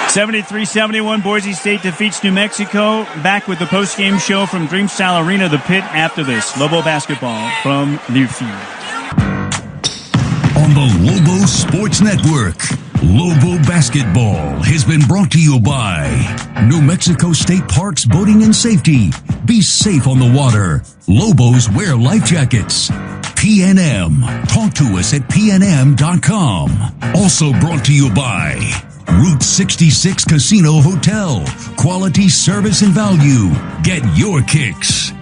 73-71, Boise State defeats New Mexico. Back with the post-game show from Dreamstyle Arena, the pit after this. Lobo basketball from Learfield. On the Lobo Sports Network, Lobo Basketball has been brought to you by New Mexico State Parks Boating and Safety. Be safe on the water. Lobos wear life jackets. PNM. Talk to us at pnm.com. Also brought to you by Route 66 Casino Hotel. Quality service and value. Get your kicks.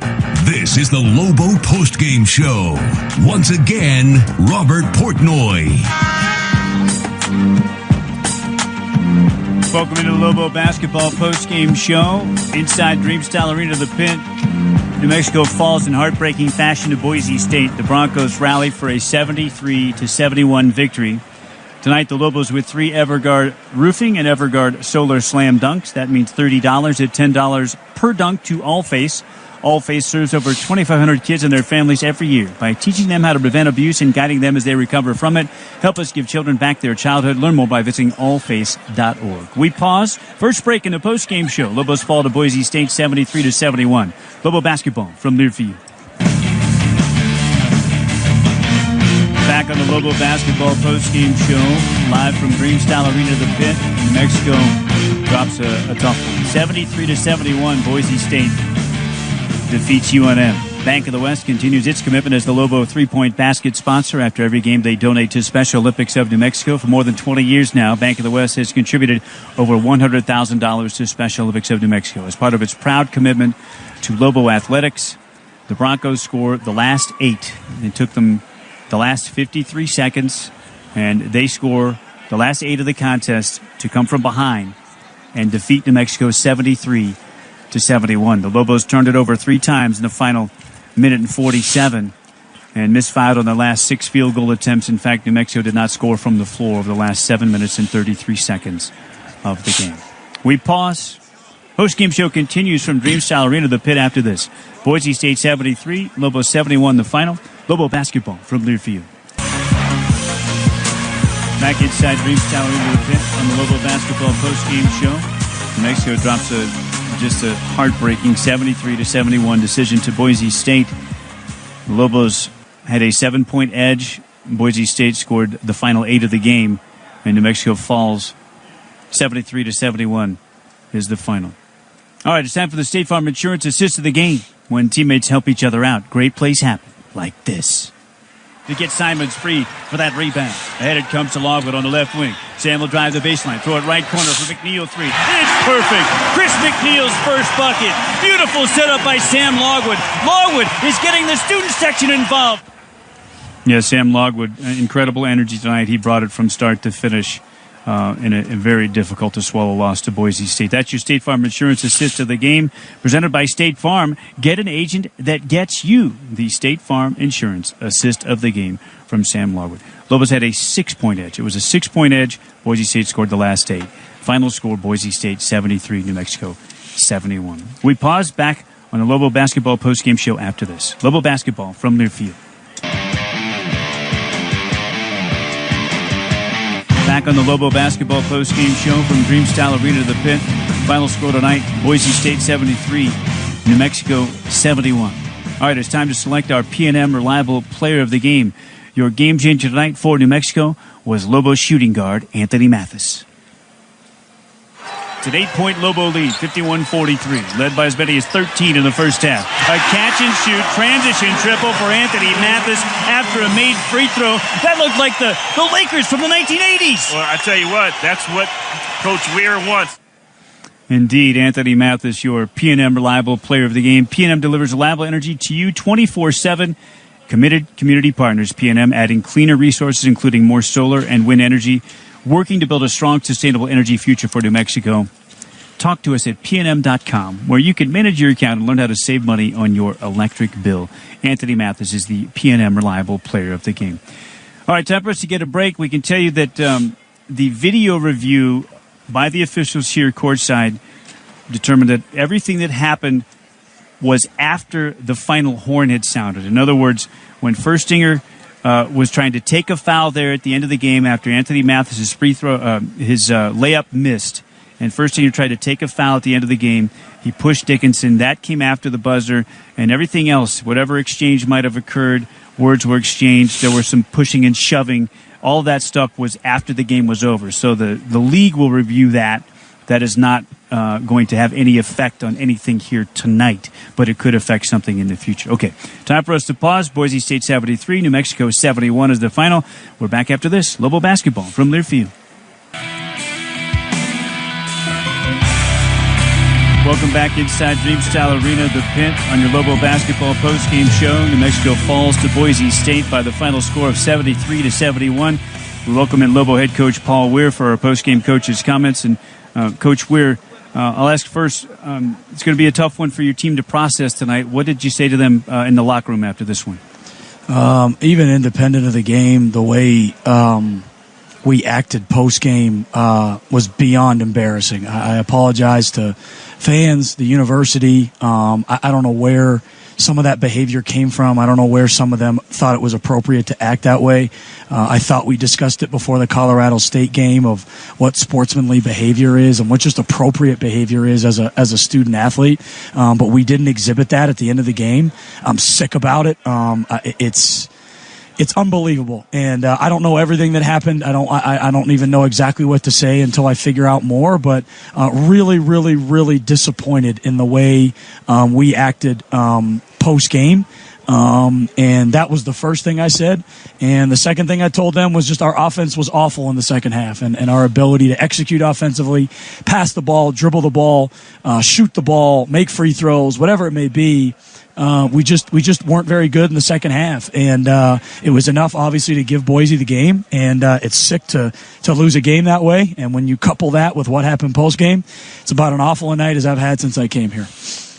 This is the Lobo postgame show. Once again, Robert Portnoy. Welcome into the Lobo basketball postgame show. Inside Dreamstyle Arena, the pit. New Mexico falls in heartbreaking fashion to Boise State. The Broncos rally for a 73-71 victory. Tonight, the Lobos with 3 Everguard Roofing and Everguard Solar Slam Dunks. That means $30 at $10 per dunk to Allface. Allface serves over 2,500 kids and their families every year by teaching them how to prevent abuse and guiding them as they recover from it. Help us give children back their childhood. Learn more by visiting allface.org. We pause. First break in the postgame show. Lobos fall to Boise State 73-71. Lobo basketball from Learfield. Back on the Lobo basketball postgame show, live from Dreamstyle Arena, the pit. New Mexico drops a tough one. 73-71, Boise State defeats UNM. Bank of the West continues its commitment as the Lobo three-point basket sponsor. After every game, they donate to Special Olympics of New Mexico. For more than 20 years now, Bank of the West has contributed over $100,000 to Special Olympics of New Mexico. As part of its proud commitment to Lobo athletics, the Broncos scored the last 8. It took them the last 53 seconds, and they score the last 8 of the contest to come from behind and defeat New Mexico 73-71. The Lobos turned it over 3 times in the final minute and 47 and misfired on their last 6 field goal attempts. In fact, New Mexico did not score from the floor over the last 7 minutes and 33 seconds of the game. We pause. Post-game show continues from Dreamstyle Arena, the pit after this. Boise State 73, Lobos 71 the final. Lobo basketball from Learfield. Back inside Dreamstyle Arena, the pit on the Lobo basketball post-game show. New Mexico drops just a heartbreaking 73-71 decision to Boise State. The Lobos had a 7-point edge. Boise State scored the final 8 of the game, and New Mexico falls 73-71 is the final. All right, it's time for the State Farm Insurance Assist of the game. When teammates help each other out, great plays happen like this. To get Simons free for that rebound. Ahead it comes to Logwood on the left wing. Sam will drive the baseline. Throw it right corner for McNeil 3. It's perfect. Chris McNeil's first bucket. Beautiful setup by Sam Logwood. Logwood is getting the student section involved. Yeah, Sam Logwood, incredible energy tonight. He brought it from start to finish in a very difficult to swallow loss to Boise State. That's your State Farm Insurance Assist of the game, presented by State Farm. Get an agent that gets you the State Farm Insurance Assist of the game from Sam Logwood. Lobos had a 6-point edge. It was a 6-point edge. Boise State scored the last 8. Final score, Boise State 73, New Mexico 71. We pause. Back on the Lobo basketball postgame show after this. Lobo basketball from Learfield. Back on the Lobo basketball postgame show from Dreamstyle Arena to the pit. Final score tonight, Boise State 73, New Mexico 71. All right, it's time to select our PNM Reliable Player of the Game. Your game changer tonight for New Mexico was Lobo shooting guard Anthony Mathis. It's an 8-point Lobo lead, 51-43, led by as many as 13 in the first half. A catch-and-shoot transition triple for Anthony Mathis after a made free throw. That looked like the Lakers from the 1980s. Well, I tell you what, that's what Coach Weir wants. Indeed, Anthony Mathis, your PNM Reliable Player of the Game. PNM delivers reliable energy to you 24/7. Committed community partners. PNM adding cleaner resources, including more solar and wind energy, working to build a strong, sustainable energy future for New Mexico. Talk to us at pnm.com, where you can manage your account and learn how to save money on your electric bill. Anthony Mathis is the PNM Reliable Player of the Game. All right, time for us to get a break. We can tell you that the video review by the officials here courtside determined that everything that happened was after the final horn had sounded. In other words, when Furstinger was trying to take a foul there at the end of the game after Anthony Mathis' free throw, his layup missed, And first thing, he tried to take a foul at the end of the game. He pushed Dickinson. That came after the buzzer. And everything else, whatever exchange might have occurred, words were exchanged. There was some pushing and shoving. All of that stuff was after the game was over. So the league will review that. That is not going to have any effect on anything here tonight, but it could affect something in the future. Okay, time for us to pause. Boise State 73, New Mexico 71 is the final. We're back after this. Lobo basketball from Learfield. Welcome back inside Dreamstyle Arena, the Pit, on your Lobo basketball postgame show. New Mexico falls to Boise State by the final score of 73-71. We welcome in Lobo head coach Paul Weir for our postgame coach's comments. And Coach Weir, I'll ask first, it's going to be a tough one for your team to process tonight. What did you say to them in the locker room after this one? Even independent of the game, the way we acted post-game was beyond embarrassing. I apologize to fans, the university. I don't know where some of that behavior came from. I don't know where some of them thought it was appropriate to act that way. I thought we discussed it before the Colorado State game of what sportsmanly behavior is and what just appropriate behavior is as a student athlete. But we didn't exhibit that at the end of the game. I'm sick about it. It's unbelievable, and I don't know everything that happened. I don't even know exactly what to say until I figure out more. But really, really, really disappointed in the way we acted post game. And that was the first thing I said. And the second thing I told them was just our offense was awful in the second half, and our ability to execute offensively, pass the ball, dribble the ball, shoot the ball, make free throws, whatever it may be. We just weren't very good in the second half, and it was enough, obviously, to give Boise the game. And it's sick to lose a game that way. And when you couple that with what happened post game, it's about an awful a night as I've had since I came here.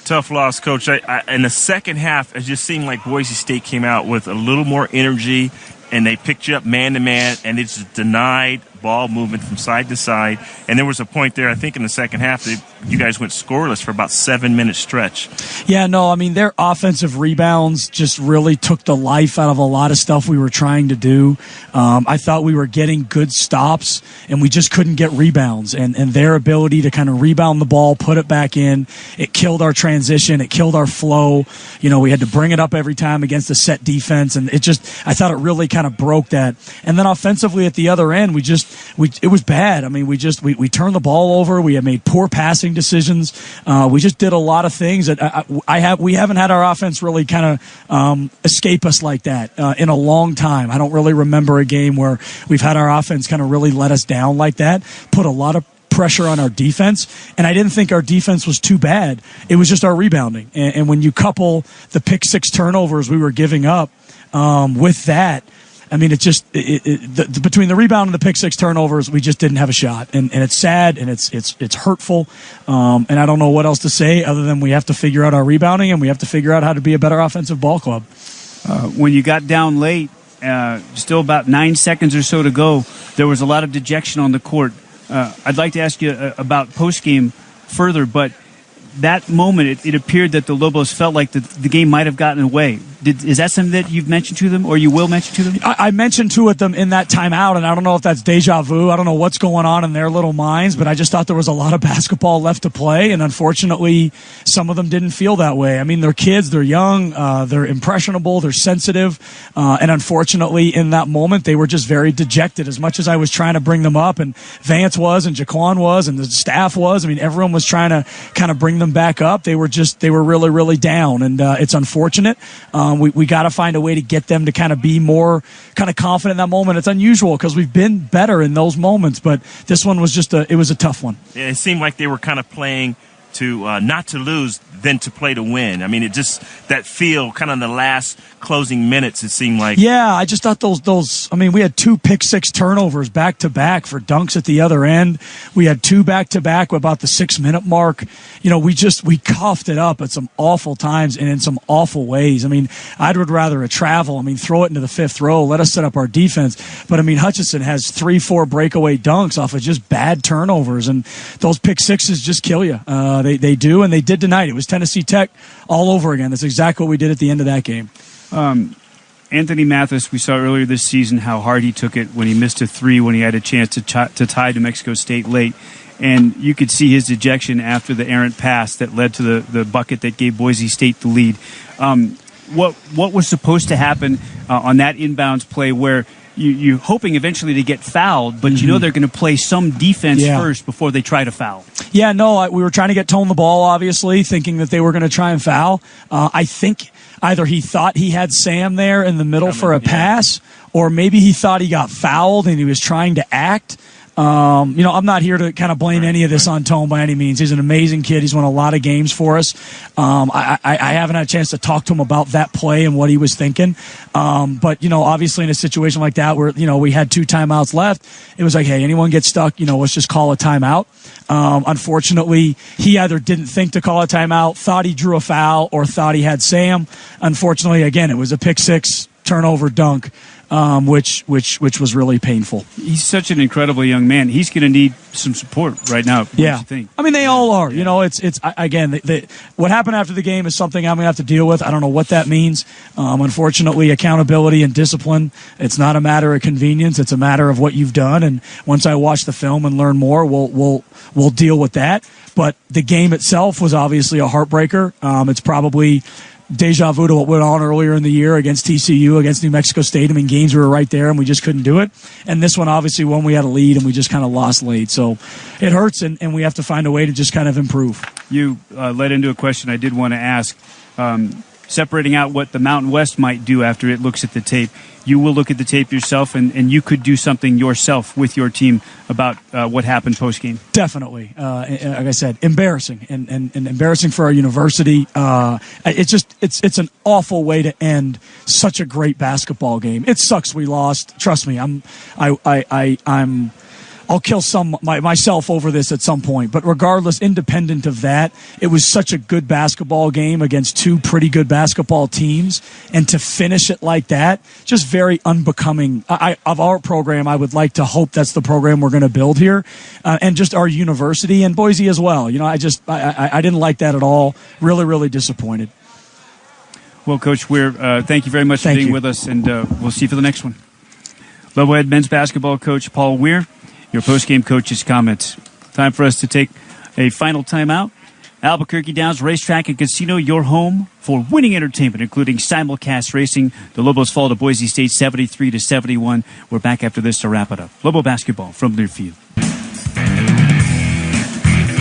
Tough loss, Coach. In the second half, it just seemed like Boise State came out with a little more energy, and they picked you up man-to-man, and it's denied ball movement from side to side. And there was a point there, I think, in the second half that you guys went scoreless for about 7-minute stretch. Yeah, no, I mean, their offensive rebounds just really took the life out of a lot of stuff we were trying to do. I thought we were getting good stops, and we just couldn't get rebounds. And their ability to kind of rebound the ball, put it back in, it killed our transition, it killed our flow. You know, we had to bring it up every time against a set defense, and I thought it really kind of broke that. And then offensively at the other end, it was bad. I mean, we turned the ball over. We had made poor passing decisions. We just did a lot of things that we haven't had our offense really kind of escape us like that in a long time. I don't really remember a game where we've had our offense kind of really let us down like that. Put a lot of pressure on our defense, and I didn't think our defense was too bad. It was just our rebounding. And when you couple the pick six turnovers we were giving up with that, I mean, between the rebound and the pick six turnovers, we just didn't have a shot, and it's sad and it's hurtful, and I don't know what else to say other than we have to figure out our rebounding and we have to figure out how to be a better offensive ball club. When you got down late, still about 9 seconds or so to go, there was a lot of dejection on the court. I'd like to ask you about postgame further, but that moment, it appeared that the Lobos felt like the game might have gotten away. Is that something that you've mentioned to them or you will mention to them? I mentioned to them in that timeout, and I don't know if that's deja vu. I don't know what's going on in their little minds, but I just thought there was a lot of basketball left to play, and unfortunately, some of them didn't feel that way. I mean, they're kids, they're young, they're impressionable, they're sensitive, and unfortunately, in that moment, they were just very dejected. As much as I was trying to bring them up, and Vance was, and Jaquan was, and the staff was, I mean, everyone was trying to kind of bring them back up. They were really, really down, and it's unfortunate. We got to find a way to get them to kind of be more kind of confident in that moment. It's unusual because we've been better in those moments, but this one was it was a tough one. Yeah, it seemed like they were kind of playing to not to lose than to play to win. I mean, it just that feel kind of in the last closing minutes, it seemed like. Yeah, I just thought those. I mean, we had 2 pick six turnovers back to back for dunks at the other end. We had 2 back to back about the 6-minute mark. You know, we coughed it up at some awful times and in some awful ways. I mean, I would rather a travel. I mean, throw it into the 5th row, let us set up our defense. But I mean, Hutchinson has 3-4 breakaway dunks off of just bad turnovers, and those pick sixes just kill you. They do, and they did tonight. It was Tennessee Tech all over again. That's exactly what we did at the end of that game. Anthony Mathis, we saw earlier this season how hard he took it when he missed a 3 when he had a chance to tie New Mexico State late. and you could see his ejection after the errant pass that led to the bucket that gave Boise State the lead. What was supposed to happen on that inbounds play where you're hoping eventually to get fouled, but you know they're going to play some defense first before they try to foul? Yeah, no, we were trying to get Tone the ball, obviously, thinking that they were going to try and foul. I think either he thought he had Sam there in the middle for a pass, or maybe he thought he got fouled and he was trying to act. I'm not here to kind of blame any of this on Tone by any means. He's an amazing kid. He's won a lot of games for us. I haven't had a chance to talk to him about that play and what he was thinking. But obviously in a situation like that where, we had 2 timeouts left, it was like, hey, anyone get stuck, let's just call a timeout. Unfortunately, he either didn't think to call a timeout, thought he drew a foul, or thought he had Sam. Unfortunately, again, it was a pick 6 turnover dunk. Which was really painful. He's such an incredible young man. He's going to need some support right now. What do you think? I mean, they all are. It's again, what happened after the game is something I'm going to have to deal with. I don't know what that means. Unfortunately, accountability and discipline, it's not a matter of convenience. It's a matter of what you've done. And once I watch the film and learn more, we'll deal with that. But the game itself was obviously a heartbreaker. It's probably deja vu to what went on earlier in the year against TCU, against New Mexico State. I mean, games we were right there and we just couldn't do it. And this one, obviously, when we had a lead and we just kind of lost late. So it hurts, and we have to find a way to just kind of improve. You led into a question I did want to ask. Separating out what the Mountain West might do after it looks at the tape. You will look at the tape yourself, and you could do something yourself with your team about what happened post-game. Definitely. Like I said, embarrassing, and embarrassing for our university. It's an awful way to end such a great basketball game. It sucks we lost. Trust me, I'll kill myself over this at some point. But regardless, independent of that, it was such a good basketball game against 2 pretty good basketball teams. And to finish it like that, just very unbecoming. Of our program, I would like to hope that's the program we're going to build here. And just our university and Boise as well. I didn't like that at all. Really, really disappointed. Well, Coach Weir, thank you very much for being with us, and we'll see you for the next one. Levelhead men's basketball coach Paul Weir. Your post-game coach's comments. Time for us to take a final timeout. Albuquerque Downs Racetrack and Casino, your home for winning entertainment, including simulcast racing. The Lobos fall to Boise State 73-71. We're back after this to wrap it up. Lobo basketball from Learfield.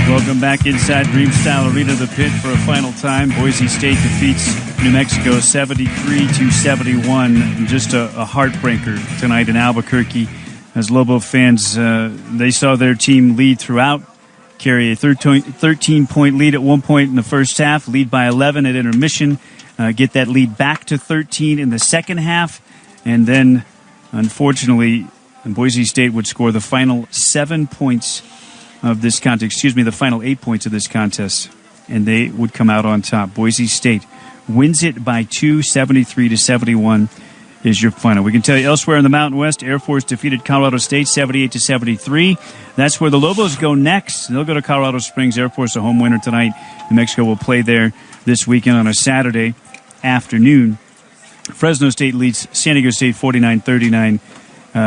Welcome back inside Dreamstyle Arena, the pit, for a final time. Boise State defeats New Mexico 73-71. Just a heartbreaker tonight in Albuquerque. As Lobo fans, they saw their team lead throughout, carry a 13-point lead at one point in the first half, lead by 11 at intermission, get that lead back to 13 in the second half, and then, unfortunately, Boise State would score the final 7 points of this contest, the final 8 points of this contest, and they would come out on top. Boise State wins it by 2, 73-71. Is your final. We can tell you elsewhere in the Mountain West, Air Force defeated Colorado State 78-73. That's where the Lobos go next. They'll go to Colorado Springs. Air Force a home winner tonight. New Mexico will play there this weekend on a Saturday afternoon. Fresno State leads San Diego State 49-39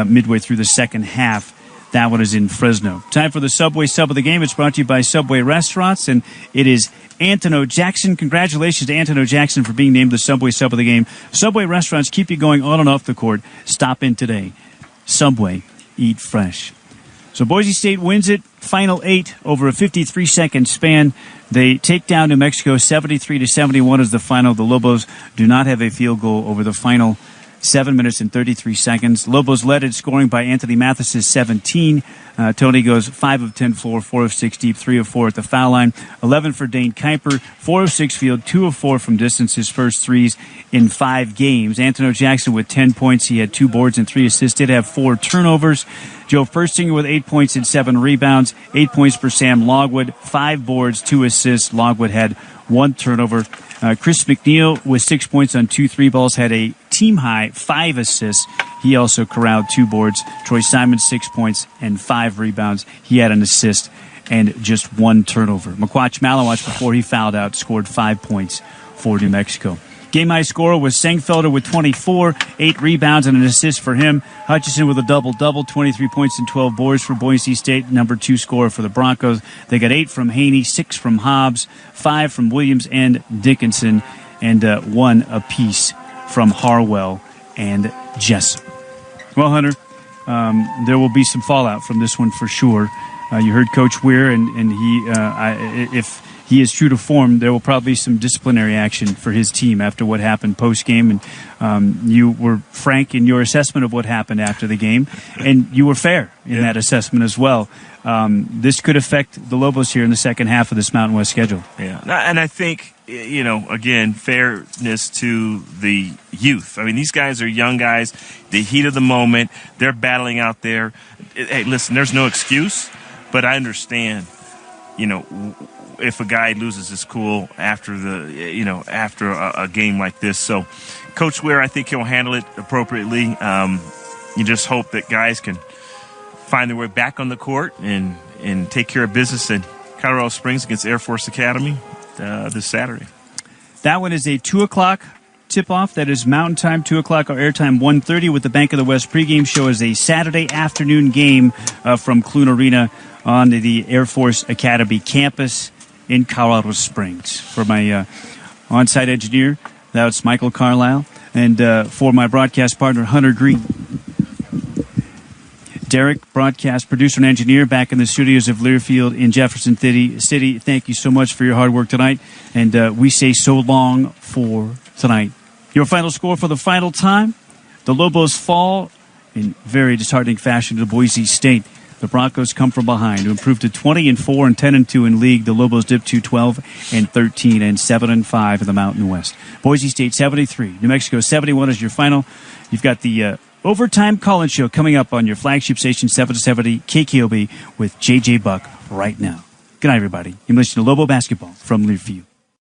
midway through the second half. That one is in Fresno. Time for the Subway Sub of the Game. It's brought to you by Subway Restaurants, and it is Antono Jackson. Congratulations to Antono Jackson for being named the Subway Sub of the Game. Subway Restaurants keep you going on and off the court. Stop in today. Subway, eat fresh. So Boise State wins it, final 8 over a 53-second span. They take down New Mexico 73-71 as the final. The Lobos do not have a field goal over the final 7 minutes and 33 seconds. Lobos led in scoring by Anthony Mathis' 17. Tony goes 5 of 10 floor, 4 of 6 deep, 3 of 4 at the foul line. 11 for Dane Kuiper, 4 of 6 field, 2 of 4 from distance, his first threes in 5 games. Antono Jackson with 10 points. He had 2 boards and 3 assists. Did have 4 turnovers. Joe Furstinger with 8 points and 7 rebounds. 8 points for Sam Logwood, 5 boards, 2 assists. Logwood had 1 turnover. Chris McNeil with 6 points on 2 3-balls, had a team-high 5 assists. He also corralled 2 boards. Troy Simon, 6 points and 5 rebounds. He had an assist and just 1 turnover. McQuatch Malawach, before he fouled out, scored 5 points for New Mexico. Game-high scorer was Sengfelder with 24, 8 rebounds and an assist for him. Hutchison with a double-double, 23 points and 12 boards for Boise State, number 2 scorer for the Broncos. They got 8 from Haney, 6 from Hobbs, 5 from Williams and Dickinson, and 1 apiece from Harwell and Jessup. Well, Hunter, there will be some fallout from this one for sure. You heard Coach Weir, and he, if he is true to form, there will probably be some disciplinary action for his team after what happened post-game. And you were frank in your assessment of what happened after the game, and you were fair in that assessment as well. This could affect the Lobos here in the second half of this Mountain West schedule. Yeah, and I think, again, fairness to the youth. I mean, these guys are young guys, the heat of the moment. They're battling out there. Hey, listen, there's no excuse, but I understand, if a guy loses his cool after after a game like this. So Coach Weir, I think he'll handle it appropriately. You just hope that guys can find their way back on the court and take care of business in Colorado Springs against Air Force Academy this Saturday. That one is a 2 o'clock tip-off. That is Mountain Time, 2 o'clock, our airtime 1:30 with the Bank of the West pregame show is a Saturday afternoon game from Clune Arena on the Air Force Academy campus in Colorado Springs. For my on-site engineer, that's Michael Carlisle, and for my broadcast partner, Hunter Green. Derek, broadcast producer and engineer, back in the studios of Learfield in Jefferson City. Thank you so much for your hard work tonight, and we say so long for tonight. Your final score for the final time, the Lobos fall in very disheartening fashion to Boise State. The Broncos come from behind to improve to 20-4 and 10-2 in league. The Lobos dip to 12-13 and 7-5 in the Mountain West. Boise State 73, New Mexico 71 is your final. You've got the Overtime Call-In Show coming up on your flagship station 770 KKOB with JJ Buck right now. Good night, everybody. You're listening to Lobo Basketball from Learfield.